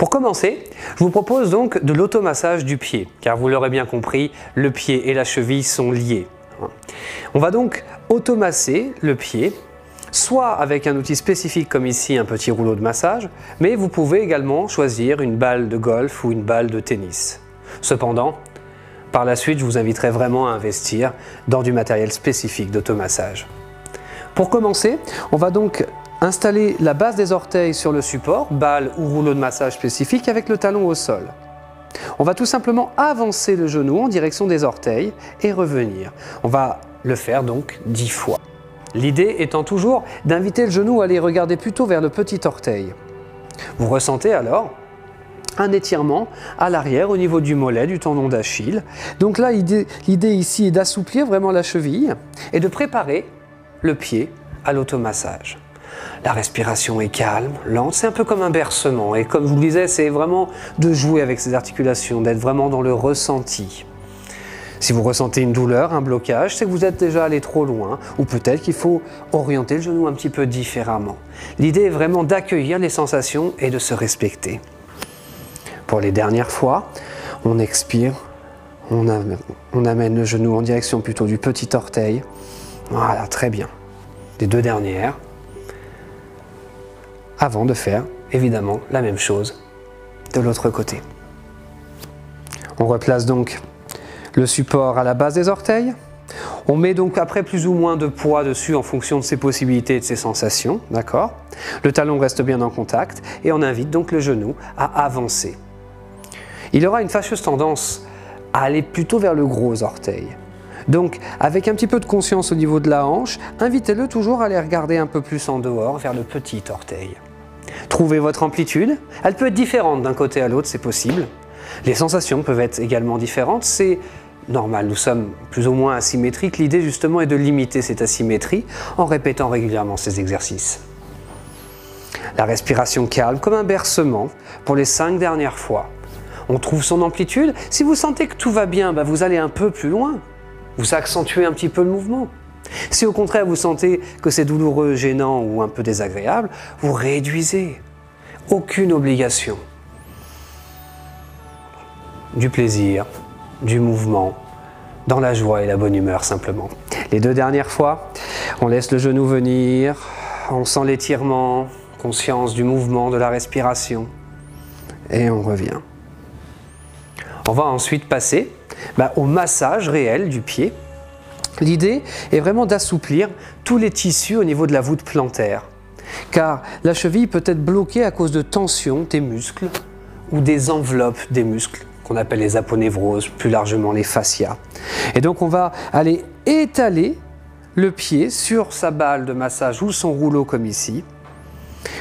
Pour commencer, je vous propose donc de l'automassage du pied, car vous l'aurez bien compris, le pied et la cheville sont liés. On va donc automasser le pied, soit avec un outil spécifique comme ici un petit rouleau de massage, mais vous pouvez également choisir une balle de golf ou une balle de tennis. Cependant, par la suite, je vous inviterai vraiment à investir dans du matériel spécifique d'automassage. Pour commencer, on va donc installer la base des orteils sur le support, balle ou rouleau de massage spécifique avec le talon au sol. On va tout simplement avancer le genou en direction des orteils et revenir. On va le faire donc 10 fois. L'idée étant toujours d'inviter le genou à aller regarder plutôt vers le petit orteil. Vous ressentez alors un étirement à l'arrière au niveau du mollet, du tendon d'Achille. Donc là, l'idée ici est d'assouplir vraiment la cheville et de préparer le pied à l'automassage. La respiration est calme, lente, c'est un peu comme un bercement. Et comme je vous le disais, c'est vraiment de jouer avec ces articulations, d'être vraiment dans le ressenti. Si vous ressentez une douleur, un blocage, c'est que vous êtes déjà allé trop loin ou peut-être qu'il faut orienter le genou un petit peu différemment. L'idée est vraiment d'accueillir les sensations et de se respecter. Pour les dernières fois, on expire, on amène le genou en direction plutôt du petit orteil. Voilà, très bien. Les deux dernières, avant de faire évidemment la même chose de l'autre côté. On replace donc le support à la base des orteils. On met donc après plus ou moins de poids dessus en fonction de ses possibilités et de ses sensations, d'accord? Le talon reste bien en contact et on invite donc le genou à avancer. Il aura une fâcheuse tendance à aller plutôt vers le gros orteil. Donc, avec un petit peu de conscience au niveau de la hanche, invitez-le toujours à aller regarder un peu plus en dehors, vers le petit orteil. Trouvez votre amplitude. Elle peut être différente d'un côté à l'autre, c'est possible. Les sensations peuvent être également différentes, c'est normal, nous sommes plus ou moins asymétriques. L'idée justement est de limiter cette asymétrie en répétant régulièrement ces exercices. La respiration calme comme un bercement pour les 5 dernières fois. On trouve son amplitude. Si vous sentez que tout va bien, vous allez un peu plus loin. Vous accentuez un petit peu le mouvement. Si au contraire vous sentez que c'est douloureux, gênant ou un peu désagréable, vous réduisez. Aucune obligation. Du plaisir, du mouvement, dans la joie et la bonne humeur simplement. Les 2 dernières fois, on laisse le genou venir, on sent l'étirement, conscience du mouvement, de la respiration et on revient. On va ensuite passer au massage réel du pied. L'idée est vraiment d'assouplir tous les tissus au niveau de la voûte plantaire, car la cheville peut être bloquée à cause de tensions des muscles ou des enveloppes des muscles, qu'on appelle les aponevroses, plus largement les fascias. Et donc on va aller étaler le pied sur sa balle de massage ou son rouleau comme ici,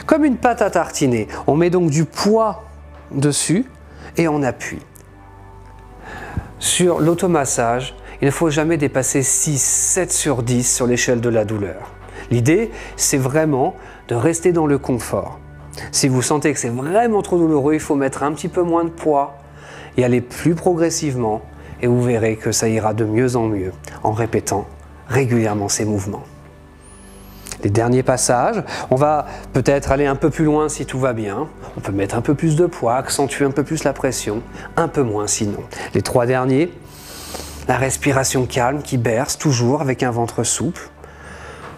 comme une pâte à tartiner. On met donc du poids dessus et on appuie. Sur l'automassage, il ne faut jamais dépasser 6, 7 sur 10 sur l'échelle de la douleur. L'idée, c'est vraiment de rester dans le confort. Si vous sentez que c'est vraiment trop douloureux, il faut mettre un petit peu moins de poids et aller plus progressivement et vous verrez que ça ira de mieux en mieux en répétant régulièrement ces mouvements. Les derniers passages, on va peut-être aller un peu plus loin si tout va bien. On peut mettre un peu plus de poids, accentuer un peu plus la pression, un peu moins sinon. Les 3 derniers, la respiration calme qui berce toujours avec un ventre souple.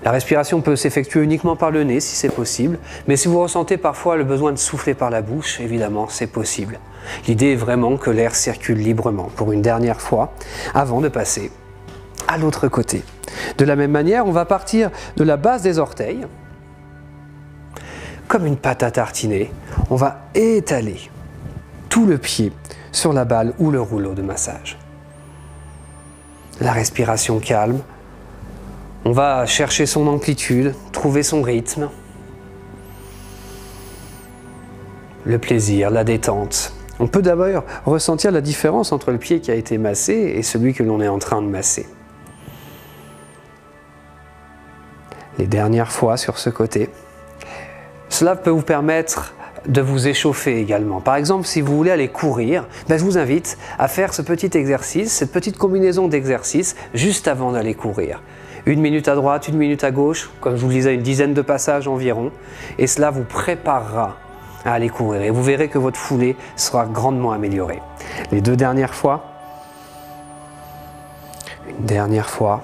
La respiration peut s'effectuer uniquement par le nez si c'est possible, mais si vous ressentez parfois le besoin de souffler par la bouche, évidemment c'est possible. L'idée est vraiment que l'air circule librement pour une dernière fois avant de passer à l'autre côté. De la même manière, on va partir de la base des orteils. Comme une pâte à tartiner, on va étaler tout le pied sur la balle ou le rouleau de massage. La respiration calme. On va chercher son amplitude, trouver son rythme. Le plaisir, la détente. On peut d'abord ressentir la différence entre le pied qui a été massé et celui que l'on est en train de masser. Les dernières fois sur ce côté. Cela peut vous permettre de vous échauffer également. Par exemple, si vous voulez aller courir, je vous invite à faire ce petit exercice, cette petite combinaison d'exercices juste avant d'aller courir. 1 minute à droite, 1 minute à gauche, comme je vous le disais, une dizaine de passages environ, et cela vous préparera à aller courir et vous verrez que votre foulée sera grandement améliorée. Les 2 dernières fois, une dernière fois,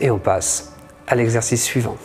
et on passe à l'exercice suivant.